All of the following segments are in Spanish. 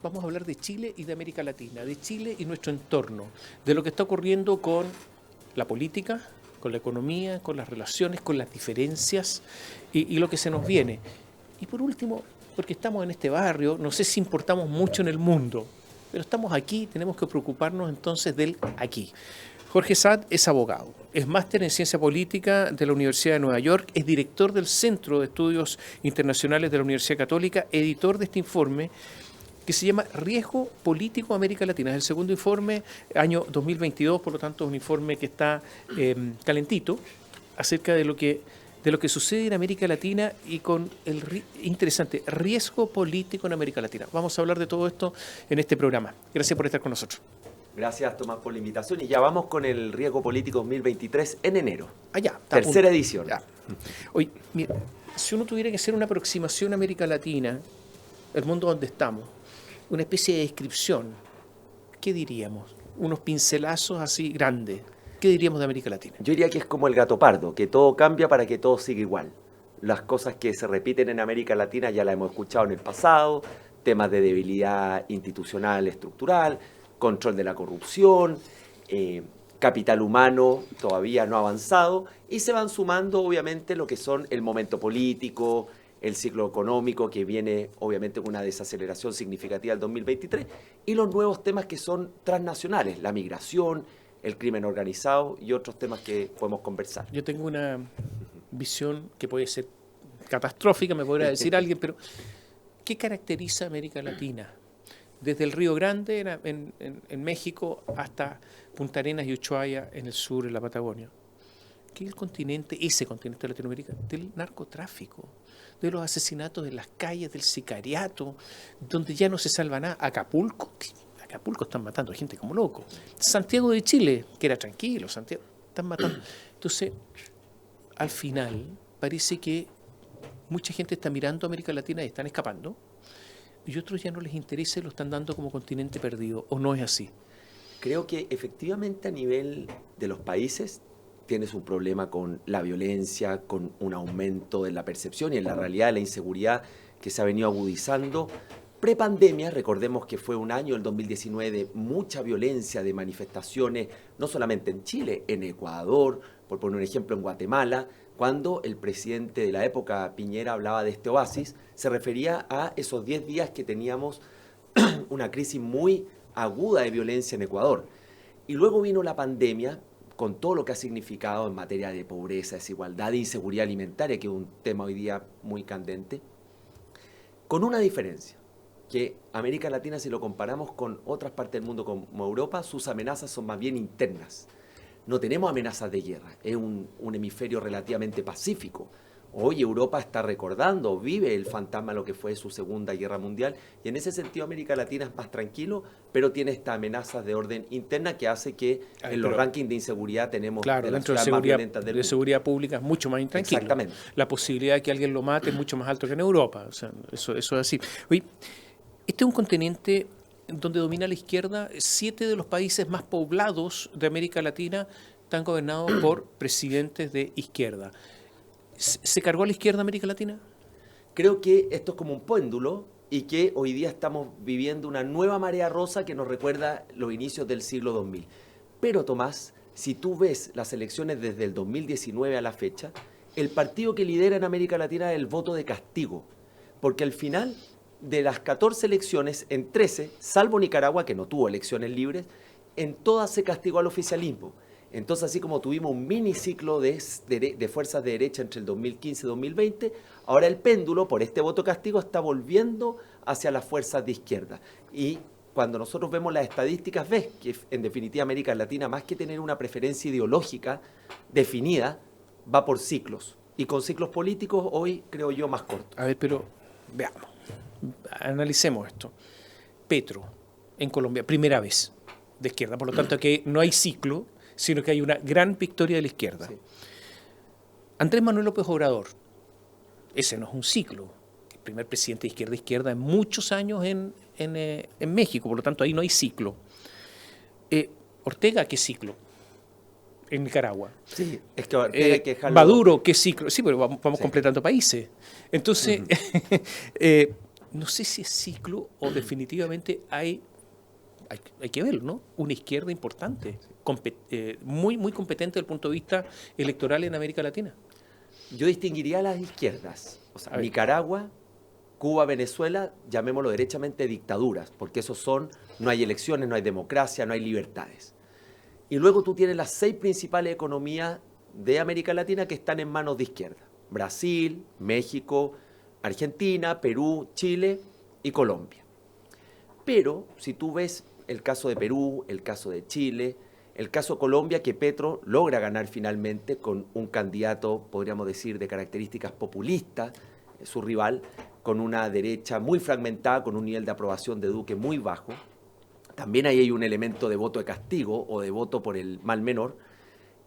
vamos a hablar de Chile y de América Latina, de Chile y nuestro entorno, de lo que está ocurriendo con la política, con la economía, con las relaciones, con las diferencias y lo que se nos viene. Y por último, porque estamos en este barrio, no sé si importamos mucho en el mundo, pero estamos aquí, tenemos que preocuparnos entonces del aquí. Jorge Saad es abogado, es máster en Ciencia Política de la Universidad de Nueva York, es director del Centro de Estudios Internacionales de la Universidad Católica, editor de este informe que se llama Riesgo Político América Latina. Es el segundo informe, año 2022, por lo tanto es un informe que está calentito acerca de lo que sucede en América Latina y con el interesante riesgo político en América Latina. Vamos a hablar de todo esto en este programa. Gracias por estar con nosotros. Gracias, Tomás, por la invitación. Y ya vamos con el Riesgo Político 2023 en enero. Allá. Tercera edición. Ya. Oye, mira, si uno tuviera que hacer una aproximación a América Latina, el mundo donde estamos, una especie de descripción, ¿qué diríamos? Unos pincelazos así grandes. ¿Qué diríamos de América Latina? Yo diría que es como el gato pardo, que todo cambia para que todo siga igual. Las cosas que se repiten en América Latina ya las hemos escuchado en el pasado, temas de debilidad institucional, estructural, control de la corrupción, capital humano todavía no avanzado, y se van sumando obviamente lo que son el momento político, el ciclo económico que viene obviamente con una desaceleración significativa del 2023, y los nuevos temas que son transnacionales, la migración, el crimen organizado y otros temas que podemos conversar. Yo tengo una visión que puede ser catastrófica, me podrá decir alguien, pero ¿qué caracteriza a América Latina? Desde el Río Grande en México hasta Punta Arenas y Ushuaia en el sur, en la Patagonia. ¿Qué es el continente, ese continente de Latinoamérica? Del narcotráfico, de los asesinatos en las calles, del sicariato, donde ya no se salva nada. Acapulco están matando a gente como loco. Santiago de Chile, que era tranquilo, Santiago, están matando. Entonces, al final, parece que mucha gente está mirando a América Latina y están escapando, y otros ya no les interesa y lo están dando como continente perdido, ¿o no es así? Creo que efectivamente a nivel de los países tienes un problema con la violencia, con un aumento de la percepción y en la realidad de la inseguridad que se ha venido agudizando. Prepandemia, recordemos que fue un año, el 2019, de mucha violencia, de manifestaciones, no solamente en Chile, en Ecuador, por poner un ejemplo, en Guatemala. Cuando el presidente de la época, Piñera, hablaba de este oasis, se refería a esos 10 días que teníamos una crisis muy aguda de violencia en Ecuador. Y luego vino la pandemia, con todo lo que ha significado en materia de pobreza, desigualdad e inseguridad alimentaria, que es un tema hoy día muy candente, con una diferencia, que América Latina, si lo comparamos con otras partes del mundo como Europa, sus amenazas son más bien internas. No tenemos amenazas de guerra, es un hemisferio relativamente pacífico. Hoy Europa está recordando, vive el fantasma de lo que fue su Segunda Guerra Mundial, y en ese sentido América Latina es más tranquilo, pero tiene estas amenazas de orden interna que hace que en los rankings de inseguridad tenemos claro, de las dentro de ciudades más violentas del mundo. seguridad pública es mucho más intranquilo. Exactamente. La posibilidad de que alguien lo mate es mucho más alto que en Europa. O sea, eso es así. Oye, este es un continente donde domina la izquierda. 7 de los países más poblados de América Latina están gobernados por presidentes de izquierda. ¿Se cargó a la izquierda América Latina? Creo que esto es como un péndulo y que hoy día estamos viviendo una nueva marea rosa que nos recuerda los inicios del siglo 2000. Pero, Tomás, si tú ves las elecciones desde el 2019 a la fecha, el partido que lidera en América Latina es el voto de castigo. Porque al final de las 14 elecciones, en 13, salvo Nicaragua, que no tuvo elecciones libres, en todas se castigó al oficialismo. Entonces, así como tuvimos un miniciclo de fuerzas de derecha entre el 2015 y 2020, ahora el péndulo, por este voto castigo, está volviendo hacia las fuerzas de izquierda. Y cuando nosotros vemos las estadísticas, ves que en definitiva América Latina, más que tener una preferencia ideológica definida, va por ciclos. Y con ciclos políticos hoy, creo yo, más cortos. A ver, pero veamos, analicemos esto. Petro, en Colombia, primera vez de izquierda, por lo tanto que no hay ciclo, sino que hay una gran victoria de la izquierda. Sí. Andrés Manuel López Obrador, ese no es un ciclo, el primer presidente de izquierda en muchos años en México, por lo tanto ahí no hay ciclo. Ortega, ¿qué ciclo? En Nicaragua. Sí, es que Ortega hay que dejarlo... Maduro, ¿qué ciclo? Sí, pero vamos completando países. Entonces, no sé si es ciclo o definitivamente hay que verlo, ¿no? Una izquierda importante, muy competente desde el punto de vista electoral en América Latina. Yo distinguiría a las izquierdas, o sea, A ver. Nicaragua, Cuba, Venezuela, llamémoslo derechamente dictaduras, porque esos son, no hay elecciones, no hay democracia, no hay libertades. Y luego tú tienes las 6 principales economías de América Latina que están en manos de izquierda. Brasil, México, Argentina, Perú, Chile y Colombia. Pero si tú ves el caso de Perú, el caso de Chile, el caso de Colombia, que Petro logra ganar finalmente con un candidato, podríamos decir, de características populistas, su rival, con una derecha muy fragmentada, con un nivel de aprobación de Duque muy bajo. También ahí hay un elemento de voto de castigo o de voto por el mal menor.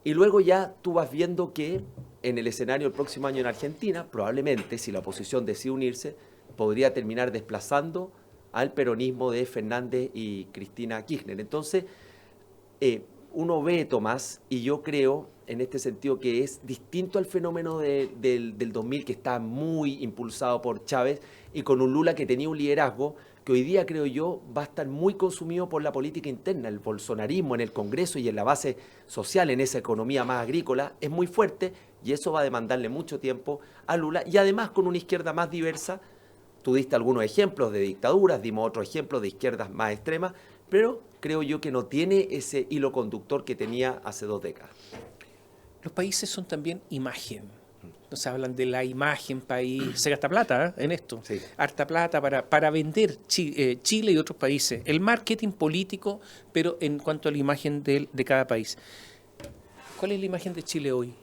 Y luego ya tú vas viendo que en el escenario del próximo año en Argentina, probablemente, si la oposición decide unirse, podría terminar desplazando al peronismo de Fernández y Cristina Kirchner. Entonces, uno ve, Tomás, y yo creo en este sentido que es distinto al fenómeno del 2000, que está muy impulsado por Chávez, y con un Lula que tenía un liderazgo que hoy día, creo yo, va a estar muy consumido por la política interna. El bolsonarismo en el Congreso y en la base social, en esa economía más agrícola, es muy fuerte, y eso va a demandarle mucho tiempo a Lula, y además con una izquierda más diversa. Tú diste algunos ejemplos de dictaduras, dimos otros ejemplos de izquierdas más extremas, pero creo yo que no tiene ese hilo conductor que tenía hace 2 décadas. Los países son también imagen. Entonces hablan de la imagen país. Se gasta plata en esto. Sí. Harta plata para vender Chile y otros países. El marketing político, pero en cuanto a la imagen de cada país. ¿Cuál es la imagen de Chile hoy?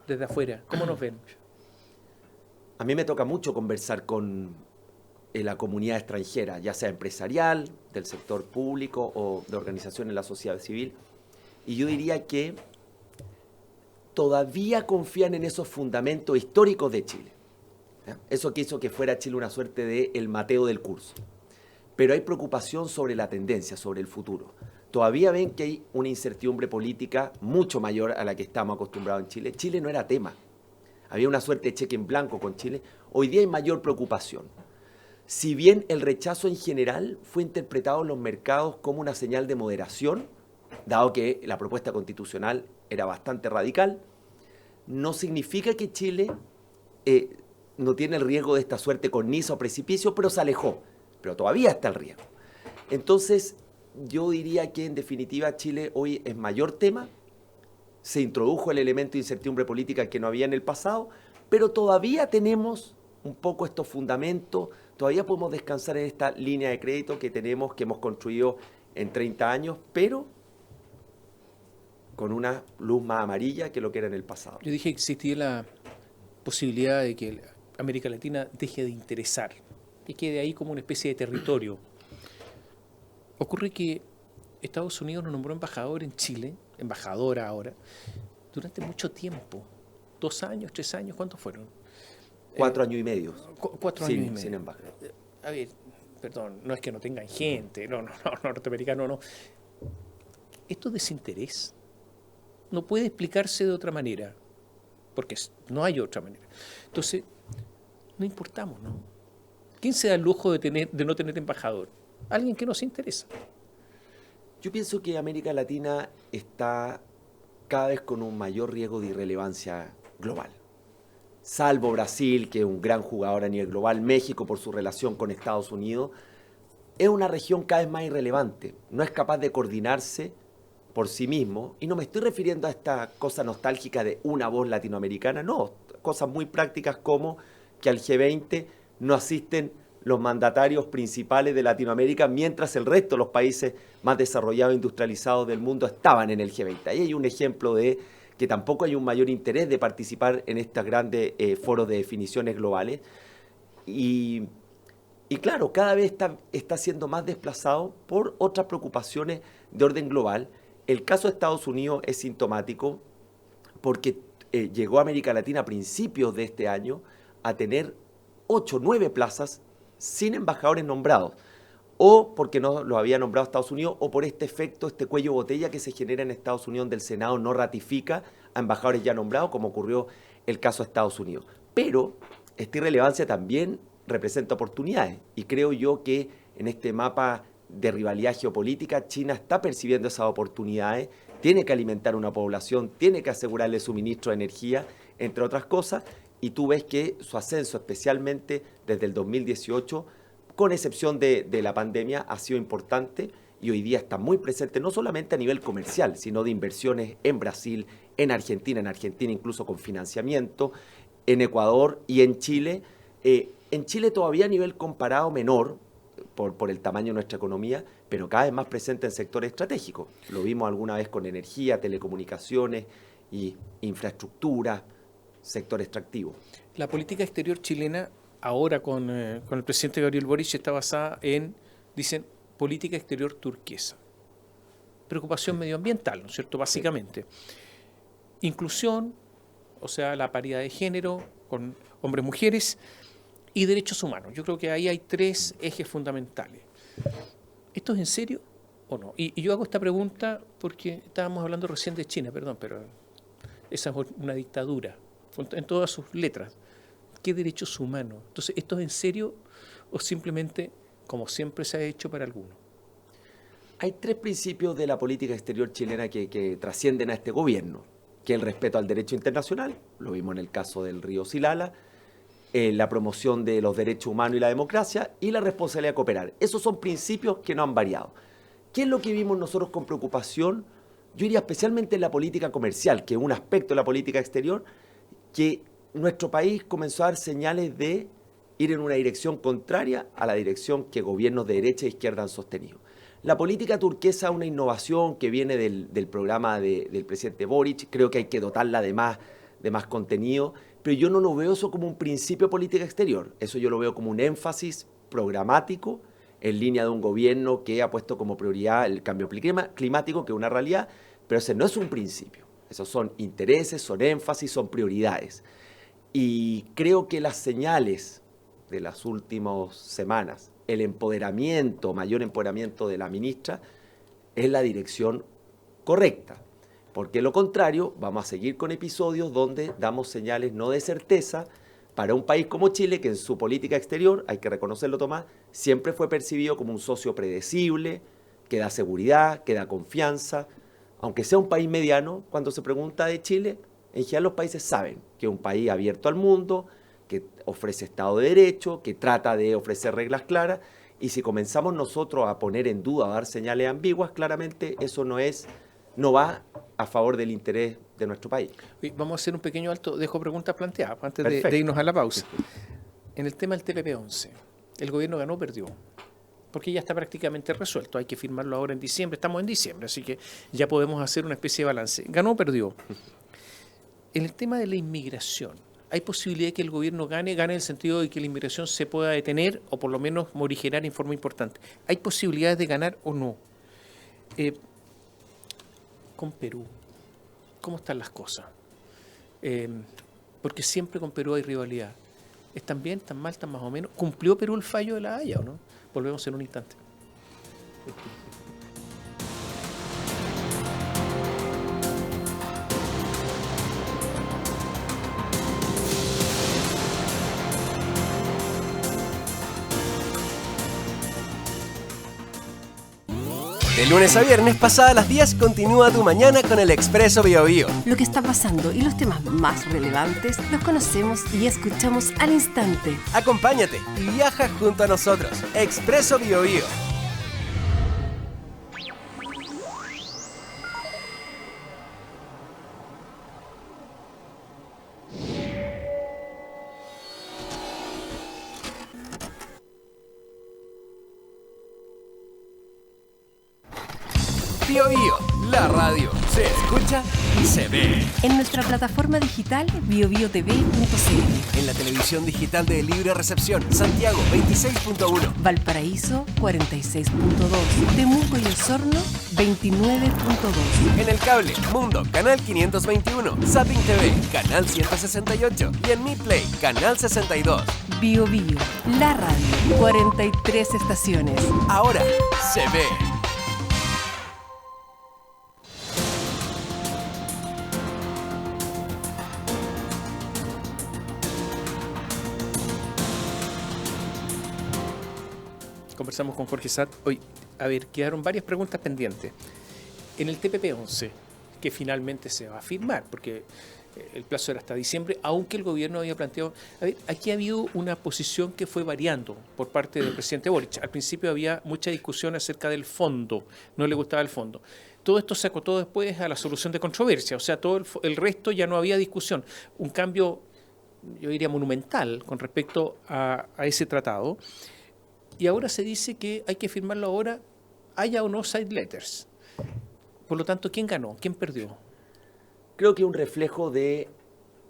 Desde afuera. ¿Cómo nos ven? A mí me toca mucho conversar con la comunidad extranjera, ya sea empresarial, del sector público o de organizaciones de la sociedad civil. Y yo diría que todavía confían en esos fundamentos históricos de Chile. ¿Ya? Eso que hizo que fuera Chile una suerte de el Mateo del curso. Pero hay preocupación sobre la tendencia, sobre el futuro. Todavía ven que hay una incertidumbre política mucho mayor a la que estamos acostumbrados en Chile. Chile no era tema. Había una suerte de cheque en blanco con Chile. Hoy día hay mayor preocupación. Si bien el rechazo en general fue interpretado en los mercados como una señal de moderación, dado que la propuesta constitucional era bastante radical, no significa que Chile no tiene el riesgo de esta suerte cornisa o precipicio, pero se alejó. Pero todavía está el riesgo. Entonces, yo diría que en definitiva Chile hoy es mayor tema. Se introdujo el elemento de incertidumbre política que no había en el pasado, pero todavía tenemos un poco estos fundamentos, todavía podemos descansar en esta línea de crédito que tenemos, que hemos construido en 30 años, pero con una luz más amarilla que lo que era en el pasado. Yo dije que existía la posibilidad de que América Latina deje de interesar, que quede ahí como una especie de territorio. Ocurre que Estados Unidos nos nombró embajador en Chile, embajadora ahora, durante mucho tiempo. 2 años, 3 años, ¿cuántos fueron? 4 años y medio. 4 años y medio. Sin embajador. A ver, perdón, no es que no tengan gente, no, norteamericano no. Esto es desinterés. No puede explicarse de otra manera, porque no hay otra manera. Entonces, no importamos, ¿no? ¿Quién se da el lujo de no tener embajador? Alguien que nos interesa. Yo pienso que América Latina está cada vez con un mayor riesgo de irrelevancia global. Salvo Brasil, que es un gran jugador a nivel global, México por su relación con Estados Unidos, es una región cada vez más irrelevante. No es capaz de coordinarse por sí mismo, y no me estoy refiriendo a esta cosa nostálgica de una voz latinoamericana, no, cosas muy prácticas como que al G20 no asisten los mandatarios principales de Latinoamérica, mientras el resto de los países más desarrollados e industrializados del mundo estaban en el G20. Ahí hay un ejemplo de que tampoco hay un mayor interés de participar en estos grandes foros de definiciones globales. Y claro, cada vez está siendo más desplazado por otras preocupaciones de orden global. El caso de Estados Unidos es sintomático porque llegó a América Latina a principios de este año a tener 8 o 9 plazas sin embajadores nombrados, o porque no los había nombrado Estados Unidos, o por este efecto, este cuello botella que se genera en Estados Unidos, donde el Senado no ratifica a embajadores ya nombrados, como ocurrió el caso de Estados Unidos. Pero esta irrelevancia también representa oportunidades. Y creo yo que en este mapa de rivalidad geopolítica, China está percibiendo esas oportunidades, tiene que alimentar una población, tiene que asegurarle suministro de energía, entre otras cosas, y tú ves que su ascenso, especialmente desde el 2018, con excepción de la pandemia, ha sido importante y hoy día está muy presente, no solamente a nivel comercial, sino de inversiones en Brasil, en Argentina incluso con financiamiento, en Ecuador y en Chile. En Chile todavía a nivel comparado menor, por el tamaño de nuestra economía, pero cada vez más presente en sectores estratégicos. Lo vimos alguna vez con energía, telecomunicaciones y infraestructura, sector extractivo. La política exterior chilena, ahora con el presidente Gabriel Boric, está basada en, dicen, política exterior turquesa. Preocupación medioambiental, ¿no es cierto?, básicamente. Inclusión, o sea, la paridad de género con hombres y mujeres, y derechos humanos. Yo creo que ahí hay 3 ejes fundamentales. ¿Esto es en serio o no? Y yo hago esta pregunta porque estábamos hablando recién de China, perdón, pero esa es una dictadura, en todas sus letras. ¿Qué derechos humanos? Entonces, ¿esto es en serio o simplemente, como siempre se ha hecho para algunos? Hay 3 principios de la política exterior chilena que trascienden a este gobierno, que es el respeto al derecho internacional, lo vimos en el caso del río Silala, la promoción de los derechos humanos y la democracia, y la responsabilidad de cooperar. Esos son principios que no han variado. ¿Qué es lo que vimos nosotros con preocupación? Yo diría especialmente en la política comercial, que es un aspecto de la política exterior, que nuestro país comenzó a dar señales de ir en una dirección contraria a la dirección que gobiernos de derecha e izquierda han sostenido. La política turquesa es una innovación que viene del programa del presidente Boric, creo que hay que dotarla de más contenido, pero yo no lo veo eso como un principio de política exterior, eso yo lo veo como un énfasis programático en línea de un gobierno que ha puesto como prioridad el cambio climático, que es una realidad, pero ese no es un principio, esos son intereses, son énfasis, son prioridades. Y creo que las señales de las últimas semanas, el mayor empoderamiento de la ministra, es la dirección correcta. Porque de lo contrario, vamos a seguir con episodios donde damos señales no de certeza para un país como Chile, que en su política exterior, hay que reconocerlo, Tomás, siempre fue percibido como un socio predecible, que da seguridad, que da confianza. Aunque sea un país mediano, cuando se pregunta de Chile, en general los países saben que es un país abierto al mundo, que ofrece Estado de Derecho, que trata de ofrecer reglas claras, y si comenzamos nosotros a poner en duda, a dar señales ambiguas, claramente eso no va a favor del interés de nuestro país. Vamos a hacer un pequeño alto, dejo preguntas planteadas antes de irnos a la pausa. En el tema del TPP-11, ¿el gobierno ganó o perdió? Porque ya está prácticamente resuelto, hay que firmarlo ahora en diciembre, estamos en diciembre, así que ya podemos hacer una especie de balance. ¿Ganó o perdió? En el tema de la inmigración, ¿hay posibilidad de que el gobierno gane en el sentido de que la inmigración se pueda detener o por lo menos morigerar en forma importante? ¿Hay posibilidades de ganar o no? Con Perú, ¿cómo están las cosas? Porque siempre con Perú hay rivalidad. ¿Están bien, están mal, están más o menos? ¿Cumplió Perú el fallo de La Haya o no? Volvemos en un instante. De lunes a viernes, pasadas las 10, continúa tu mañana con el Expreso BioBio. Lo que está pasando y los temas más relevantes los conocemos y escuchamos al instante. Acompáñate y viaja junto a nosotros. Expreso BioBio. BioBio, la radio se escucha y se ve. En nuestra plataforma digital biobiotv.cl. En la televisión digital de libre recepción, Santiago 26.1. Valparaíso 46.2. Temuco y Osorno 29.2. En el cable, Mundo, canal 521. Zapping TV, canal 168. Y en Mi Play, canal 62. BioBio, la radio. 43 estaciones. Ahora se ve. conversamos con Jorge Satt. Hoy, a ver, quedaron varias preguntas pendientes. En el TPP-11, que finalmente se va a firmar, porque el plazo era hasta diciembre, aunque el gobierno había planteado... A ver, aquí ha habido una posición que fue variando por parte del presidente Boric. Al principio había mucha discusión acerca del fondo, no le gustaba el fondo. Todo esto se acotó después a la solución de controversia, o sea, todo el resto ya no había discusión. Un cambio, yo diría, monumental con respecto a ese tratado. Y ahora se dice que hay que firmarlo ahora, haya o no side letters. Por lo tanto, ¿quién ganó? ¿Quién perdió? Creo que es un reflejo de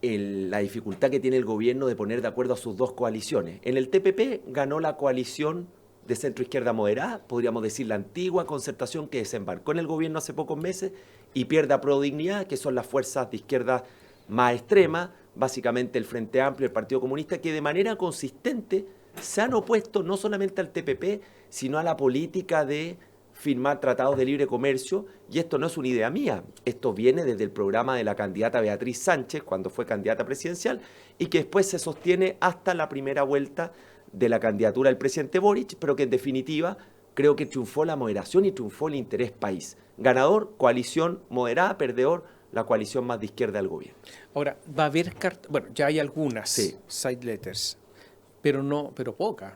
la dificultad que tiene el gobierno de poner de acuerdo a sus dos coaliciones. En el TPP ganó la coalición de centro-izquierda moderada, podríamos decir la antigua concertación que desembarcó en el gobierno hace pocos meses, y pierde a Prodignidad, que son las fuerzas de izquierda más extremas, básicamente el Frente Amplio, el Partido Comunista, que de manera consistente se han opuesto no solamente al TPP, sino a la política de firmar tratados de libre comercio, y esto no es una idea mía, esto viene desde el programa de la candidata Beatriz Sánchez cuando fue candidata presidencial y que después se sostiene hasta la primera vuelta de la candidatura del presidente Boric, pero que en definitiva creo que triunfó la moderación y triunfó el interés país. Ganador, coalición moderada; perdedor, la coalición más de izquierda del gobierno. Ahora, va a haber cartas, bueno, ya hay algunas Sí. side letters, pero pocas.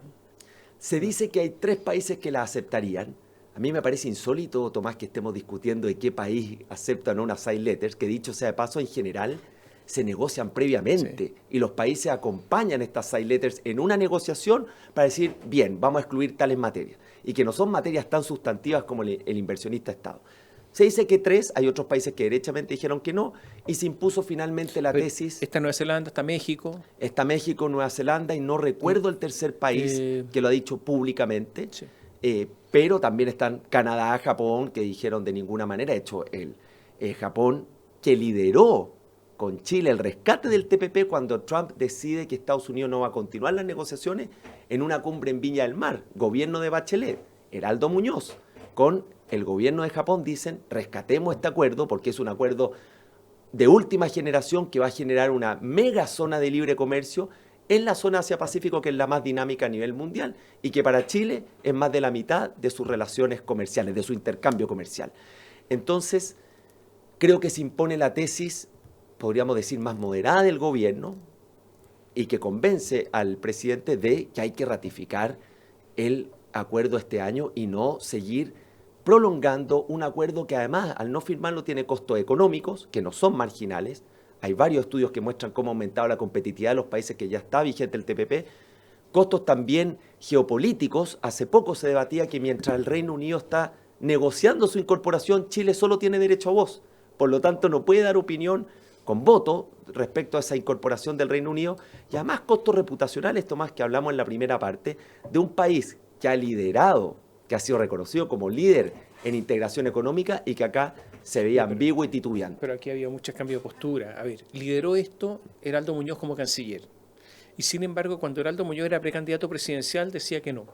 Se dice que hay 3 países que la aceptarían. A mí me parece insólito, Tomás, que estemos discutiendo de qué país acepta o no una side letters, que dicho sea de paso, en general se negocian previamente, Sí. y los países acompañan estas side letters en una negociación para decir, bien, vamos a excluir tales materias, y que no son materias tan sustantivas como el inversionista Estado. Se dice que 3, hay otros países que derechamente dijeron que no, y se impuso finalmente la tesis. Está Nueva Zelanda, está México. Está México, Nueva Zelanda, y no recuerdo el tercer país que lo ha dicho públicamente. Sí. Pero también están Canadá, Japón, que dijeron de ninguna manera. De hecho, Japón, que lideró con Chile el rescate del TPP cuando Trump decide que Estados Unidos no va a continuar las negociaciones, en una cumbre en Viña del Mar, gobierno de Bachelet, Heraldo Muñoz, con el gobierno de Japón, dicen, rescatemos este acuerdo porque es un acuerdo de última generación que va a generar una mega zona de libre comercio en la zona Asia-Pacífico, que es la más dinámica a nivel mundial, y que para Chile es más de la mitad de sus relaciones comerciales, de su intercambio comercial. Entonces, creo que se impone la tesis, podríamos decir, más moderada del gobierno, y que convence al presidente de que hay que ratificar el acuerdo este año y no seguir prolongando un acuerdo que además, al no firmarlo, tiene costos económicos, que no son marginales. Hay varios estudios que muestran cómo ha aumentado la competitividad de los países que ya está vigente el TPP. Costos también geopolíticos. Hace poco se debatía que mientras el Reino Unido está negociando su incorporación, Chile solo tiene derecho a voz. Por lo tanto, no puede dar opinión con voto respecto a esa incorporación del Reino Unido. Y además costos reputacionales, Tomás, que hablamos en la primera parte, de un país que ha liderado, que ha sido reconocido como líder en integración económica y que acá se veía ambiguo y titubeante. Pero aquí había muchos cambios de postura. A ver, lideró esto Heraldo Muñoz como canciller. Y sin embargo, cuando Heraldo Muñoz era precandidato presidencial, decía que no.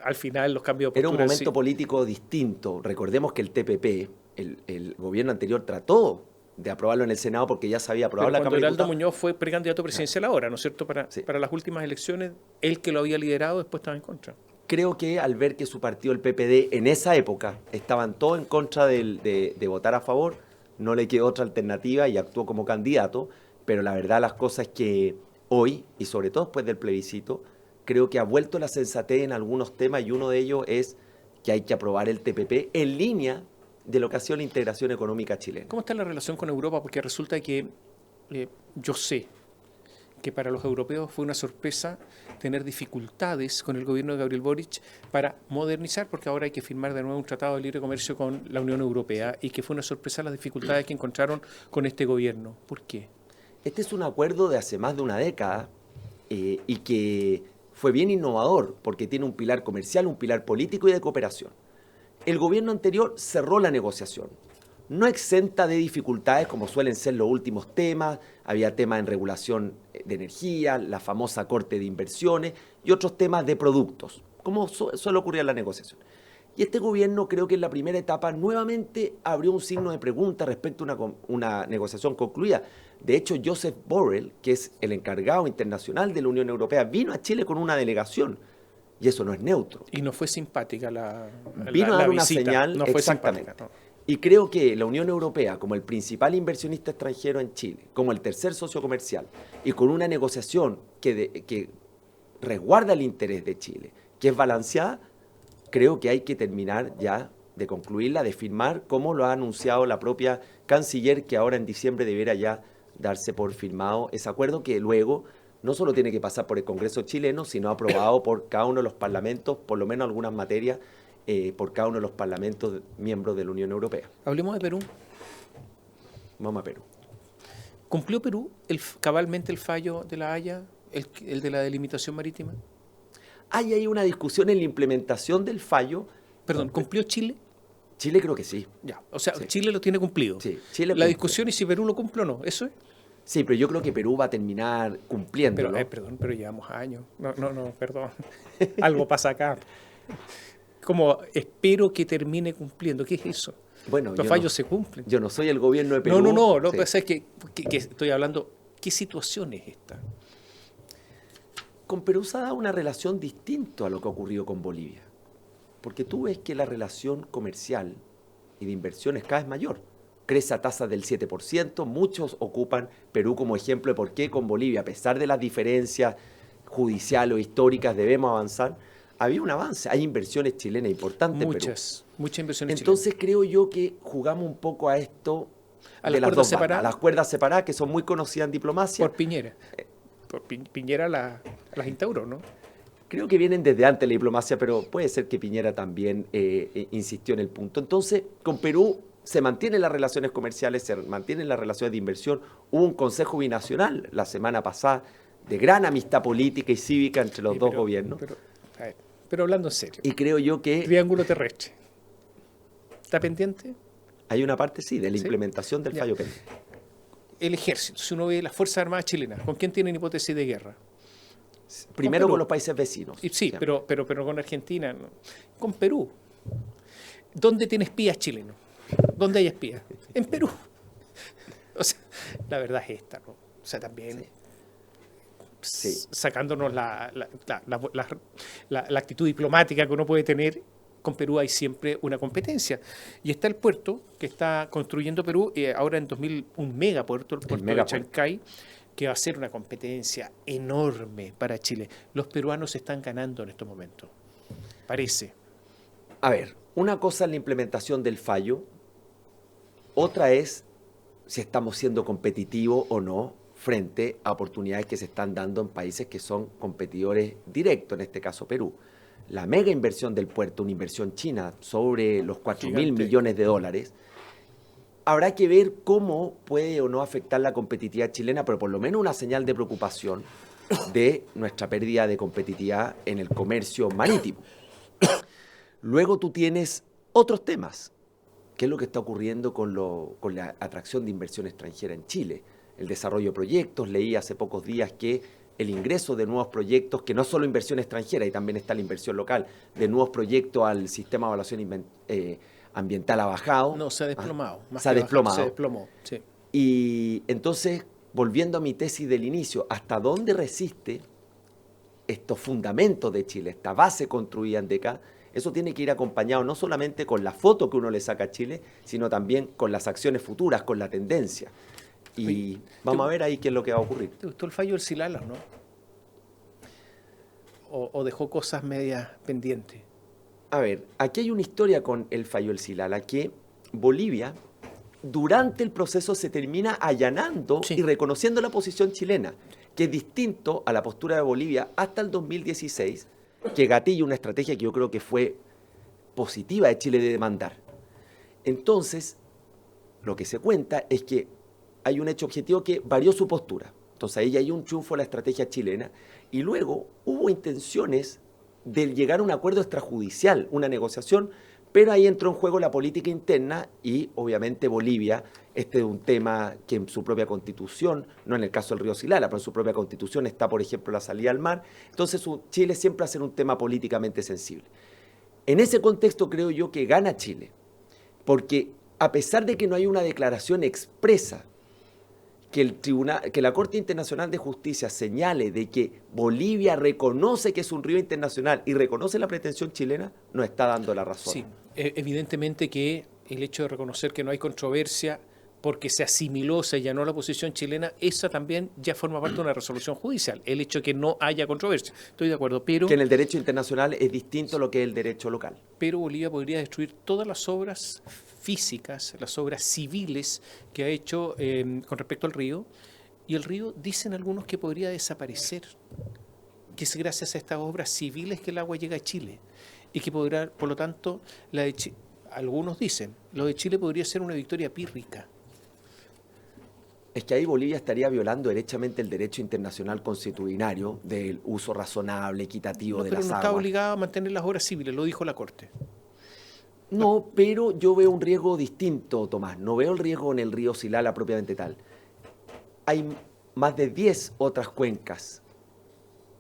Al final, los cambios de postura... Era un momento político distinto. Recordemos que el TPP, el gobierno anterior trató de aprobarlo en el Senado porque ya se había aprobado Pero la cuando Cámara de Heraldo Diputados. Muñoz fue precandidato presidencial ahora, ¿no es cierto? Sí. Para las últimas elecciones, él que lo había liderado después estaba en contra. Creo que al ver que su partido, el PPD, en esa época estaban todos en contra de votar a favor, no le quedó otra alternativa y actuó como candidato, pero la verdad las cosas es que hoy, y sobre todo después del plebiscito, creo que ha vuelto la sensatez en algunos temas, y uno de ellos es que hay que aprobar el TPP en línea de lo que ha sido la integración económica chilena. ¿Cómo está la relación con Europa? Porque resulta que yo sé que para los europeos fue una sorpresa tener dificultades con el gobierno de Gabriel Boric para modernizar, porque ahora hay que firmar de nuevo un tratado de libre comercio con la Unión Europea, y que fue una sorpresa las dificultades que encontraron con este gobierno. ¿Por qué? Este es un acuerdo de hace más de una década y que fue bien innovador porque tiene un pilar comercial, un pilar político y de cooperación. El gobierno anterior cerró la negociación, no exenta de dificultades como suelen ser los últimos temas. Había temas en regulación de energía, la famosa corte de inversiones y otros temas de productos, como suele ocurrir en la negociación. Y este gobierno, creo que en la primera etapa, nuevamente abrió un signo de pregunta respecto a una negociación concluida. De hecho, Joseph Borrell, que es el encargado internacional de la Unión Europea, vino a Chile con una delegación y eso no es neutro. Y no fue simpática Vino a dar una visita. señal, No fue exactamente. simpática, no. Y creo que la Unión Europea, como el principal inversionista extranjero en Chile, como el tercer socio comercial, y con una negociación que resguarda el interés de Chile, que es balanceada, creo que hay que terminar ya de concluirla, de firmar, como lo ha anunciado la propia canciller, que ahora en diciembre debiera ya darse por firmado ese acuerdo, que luego no solo tiene que pasar por el Congreso chileno, sino aprobado por cada uno de los parlamentos, por lo menos algunas materias, por cada uno de los parlamentos miembros de la Unión Europea. Hablemos de Perú. Vamos a Perú. ¿Cumplió Perú cabalmente el fallo de La Haya, el de la delimitación marítima? Hay una discusión en la implementación del fallo. Perdón, ¿cumplió Chile? Chile creo que sí. Ya, o sea, Sí. Chile lo tiene cumplido. Sí, Chile La cumple. discusión es si Perú lo cumple o no, ¿eso es? Sí, pero yo creo que Perú va a terminar cumpliéndolo. Pero, perdón, pero llevamos años. No, perdón. Algo pasa acá. Como espero que termine cumpliendo. ¿Qué es eso? Bueno, Los fallos se cumplen. Yo no soy el gobierno de Perú. No. Lo Sí. que pasa es que estoy hablando, ¿qué situación es esta? Con Perú se ha dado una relación distinta a lo que ha ocurrido con Bolivia. Porque tú ves que la relación comercial y de inversión es cada vez mayor. Crece a tasas del 7%. Muchos ocupan Perú como ejemplo de por qué con Bolivia, a pesar de las diferencias judiciales o históricas, debemos avanzar. Había un avance. Hay inversiones chilenas importantes en Perú. Muchas inversiones Entonces creo yo que jugamos un poco a esto ¿A de las las cuerdas dos bandas, separadas? a las cuerdas separadas, que son muy conocidas en diplomacia. por Piñera. Piñera las instauró, ¿no? Creo que vienen desde antes la diplomacia, pero puede ser que Piñera también insistió en el punto. Entonces, con Perú se mantienen las relaciones comerciales, se mantienen las relaciones de inversión. Hubo un consejo binacional la semana pasada de gran amistad política y cívica entre los dos gobiernos. Pero hablando en serio, Y creo yo que triángulo terrestre. ¿Está pendiente? hay una parte, sí, de la ¿Sí? implementación del Ya. fallo pendiente. El ejército, si uno ve las Fuerzas Armadas chilenas, ¿con quién tienen hipótesis de guerra? Primero Perú. con los países vecinos. Sí, siempre. pero con Argentina, no. Con Perú. ¿Dónde tiene espías chilenos? ¿Dónde hay espías? En Perú. O sea, la verdad es esta, ¿no? O sea, también Sí. sacándonos la actitud diplomática que uno puede tener, con Perú hay siempre una competencia. Y está el puerto que está construyendo Perú, ahora en 2000, un megapuerto, el puerto de megapuerto. Chancay, que va a ser una competencia enorme para Chile. Los peruanos están ganando en estos momentos, parece. A ver, una cosa es la implementación del fallo, otra es si estamos siendo competitivos o no frente a oportunidades que se están dando en países que son competidores directos, en este caso Perú. La mega inversión del puerto, una inversión china sobre los 4.000 Gigante. millones de dólares, habrá que ver cómo puede o no afectar la competitividad chilena, pero por lo menos una señal de preocupación de nuestra pérdida de competitividad en el comercio marítimo. Luego tú tienes otros temas. ¿Qué es lo que está ocurriendo con la atracción de inversión extranjera en Chile? El desarrollo de proyectos. Leí hace pocos días que el ingreso de nuevos proyectos, que no solo inversión extranjera, y también está la inversión local, de nuevos proyectos al sistema de evaluación ambiental ha bajado. No, se ha desplomado. Se ha desplomado. Se desplomó, sí. Y entonces, volviendo a mi tesis del inicio, ¿hasta dónde resiste estos fundamentos de Chile, esta base construida en DECA? Eso tiene que ir acompañado no solamente con la foto que uno le saca a Chile, sino también con las acciones futuras, con la tendencia. Y Oye, vamos a ver ahí qué es lo que va a ocurrir. ¿Te gustó el fallo del Silala, no? ¿O dejó cosas medias pendientes? A ver, aquí hay una historia con el fallo del Silala, que Bolivia, durante el proceso, se termina allanando Sí. y reconociendo la posición chilena, que es distinto a la postura de Bolivia hasta el 2016, que gatilla una estrategia que yo creo que fue positiva de Chile de demandar. Entonces, lo que se cuenta es que hay un hecho objetivo que varió su postura. Entonces ahí hay un triunfo de la estrategia chilena y luego hubo intenciones de llegar a un acuerdo extrajudicial, una negociación, pero ahí entró en juego la política interna y obviamente Bolivia, este es un tema que en su propia constitución, no en el caso del río Silala, pero en su propia constitución está, por ejemplo, la salida al mar. Entonces Chile siempre va a ser un tema políticamente sensible. En ese contexto creo yo que gana Chile, porque a pesar de que no hay una declaración expresa que la Corte Internacional de Justicia señale de que Bolivia reconoce que es un río internacional y reconoce la pretensión chilena, nos está dando la razón. Sí, evidentemente que el hecho de reconocer que no hay controversia porque se asimiló, se allanó la posición chilena, esa también ya forma parte de una resolución judicial, el hecho de que no haya controversia. Estoy de acuerdo, pero... Que en el derecho internacional es distinto a lo que es el derecho local. Pero Bolivia podría destruir todas las obras físicas, las obras civiles que ha hecho con respecto al río, y el río, dicen algunos, que podría desaparecer, que es gracias a estas obras civiles que el agua llega a Chile, y que podrá, por lo tanto, algunos dicen, lo de Chile podría ser una victoria pírrica. Es que ahí Bolivia estaría violando derechamente el derecho internacional consuetudinario del uso razonable, equitativo de las aguas. Pero no está obligado a mantener las obras civiles, lo dijo la Corte. No, pero yo veo un riesgo distinto, Tomás. No veo el riesgo en el río Silala propiamente tal. Hay más de 10 otras cuencas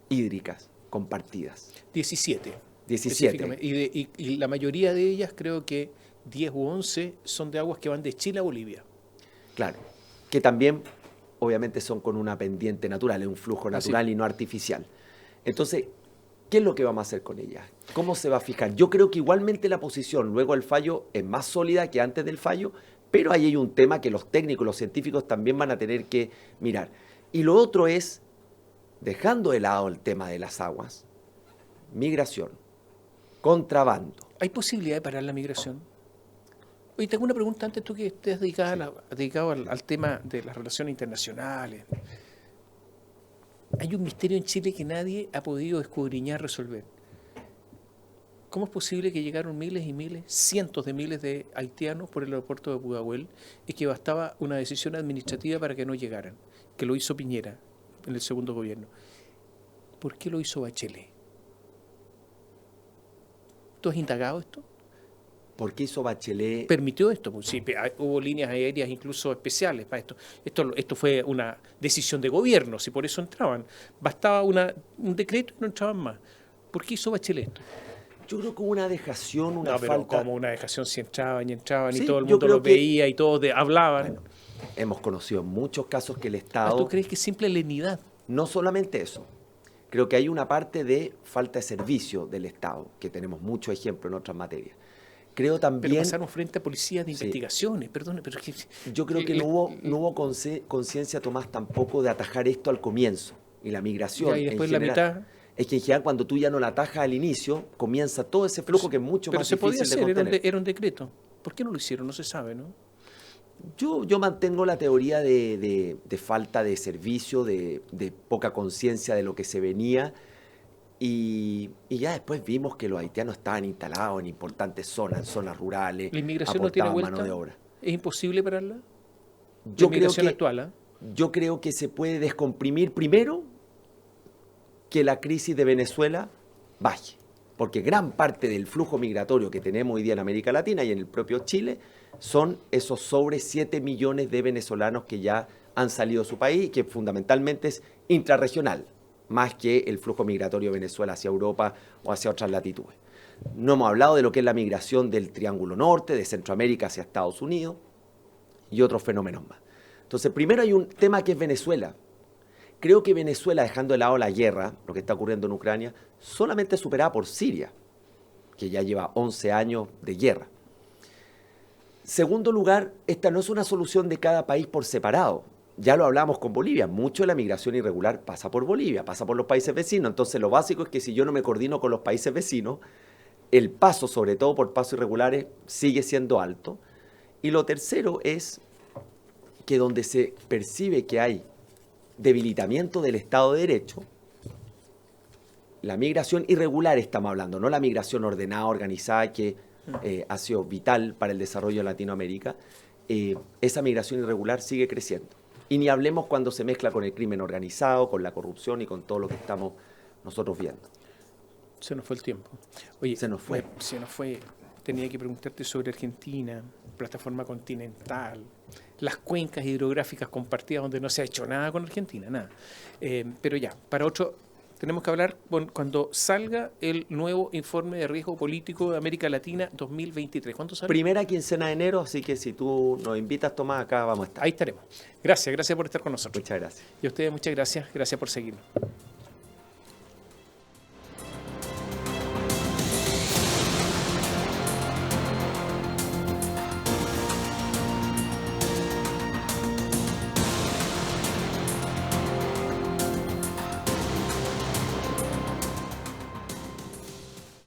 hídricas compartidas. 17. 17. Y la mayoría de ellas, creo que 10 u 11, son de aguas que van de Chile a Bolivia. Claro, que también obviamente son con una pendiente natural, es un flujo natural y no artificial. Entonces, ¿qué es lo que vamos a hacer con ellas? ¿Cómo se va a fijar? Yo creo que igualmente la posición luego del fallo es más sólida que antes del fallo, pero ahí hay un tema que los técnicos, los científicos también van a tener que mirar. Y lo otro es, dejando de lado el tema de las aguas, migración, contrabando. ¿Hay posibilidad de parar la migración? Oye, tengo una pregunta antes, tú que estés dedicado al tema de las relaciones internacionales. Hay un misterio en Chile que nadie ha podido escudriñar, resolver. ¿Cómo es posible que llegaron miles y miles, cientos de miles de haitianos por el aeropuerto de Pudahuel y que bastaba una decisión administrativa para que no llegaran? Que lo hizo Piñera en el segundo gobierno. ¿Por qué lo hizo Bachelet? ¿Tú has indagado esto? ¿Por qué hizo Bachelet? Permitió esto, pues sí, hubo líneas aéreas incluso especiales para esto. Esto fue una decisión de gobierno, si por eso entraban. Bastaba un decreto y no entraban más. ¿Por qué hizo Bachelet esto? Yo creo que hubo una dejación, una pero falta... como una dejación, si entraban y entraban, Sí, y todo el yo mundo creo los que... veía y todos hablaban. Bueno, hemos conocido muchos casos que el Estado... ¿Tú crees que es simple lenidad? No solamente eso. Creo que hay una parte de falta de servicio del Estado, que tenemos muchos ejemplos en otras materias. Creo también... Pero pasaron frente a policías de investigaciones, perdone, pero es que... Yo creo que no hubo conciencia, Tomás, tampoco de atajar esto al comienzo. Y la migración, ya, y después en general, la mitad... Es que en general cuando tú ya no la atajas al inicio, comienza todo ese flujo que es mucho más difícil de contener. Pero se podía hacer, era un decreto. ¿Por qué no lo hicieron? No se sabe, ¿no? Yo mantengo la teoría de falta de servicio, de poca conciencia de lo que se venía. Y ya después vimos que los haitianos estaban instalados en importantes zonas, en zonas rurales. ¿La inmigración no tiene vuelta? Mano de obra. ¿Es imposible pararla? Yo creo que se puede descomprimir primero que la crisis de Venezuela baje. Porque gran parte del flujo migratorio que tenemos hoy día en América Latina y en el propio Chile son esos sobre 7 millones de venezolanos que ya han salido de su país y que fundamentalmente es intrarregional, más que el flujo migratorio de Venezuela hacia Europa o hacia otras latitudes. No hemos hablado de lo que es la migración del Triángulo Norte, de Centroamérica hacia Estados Unidos y otros fenómenos más. Entonces, primero hay un tema que es Venezuela. Creo que Venezuela, dejando de lado la guerra, lo que está ocurriendo en Ucrania, solamente es superada por Siria, que ya lleva 11 años de guerra. Segundo lugar, esta no es una solución de cada país por separado. Ya lo hablamos con Bolivia, mucho de la migración irregular pasa por Bolivia, pasa por los países vecinos. Entonces lo básico es que si yo no me coordino con los países vecinos, el paso, sobre todo por pasos irregulares, sigue siendo alto. Y lo tercero es que donde se percibe que hay debilitamiento del Estado de Derecho, la migración irregular estamos hablando, no la migración ordenada, organizada, que ha sido vital para el desarrollo de Latinoamérica, esa migración irregular sigue creciendo. Y ni hablemos cuando se mezcla con el crimen organizado, con la corrupción y con todo lo que estamos nosotros viendo. Se nos fue el tiempo. Oye, se nos fue. Tenía que preguntarte sobre Argentina, plataforma continental, las cuencas hidrográficas compartidas donde no se ha hecho nada con Argentina, nada. Pero ya, para otro Tenemos que hablar cuando salga el nuevo informe de riesgo político de América Latina 2023. ¿Cuándo sale? Primera quincena de enero, así que si tú nos invitas, Tomás, acá vamos a estar. Ahí estaremos. Gracias por estar con nosotros. Muchas gracias. Y a ustedes muchas gracias por seguirnos.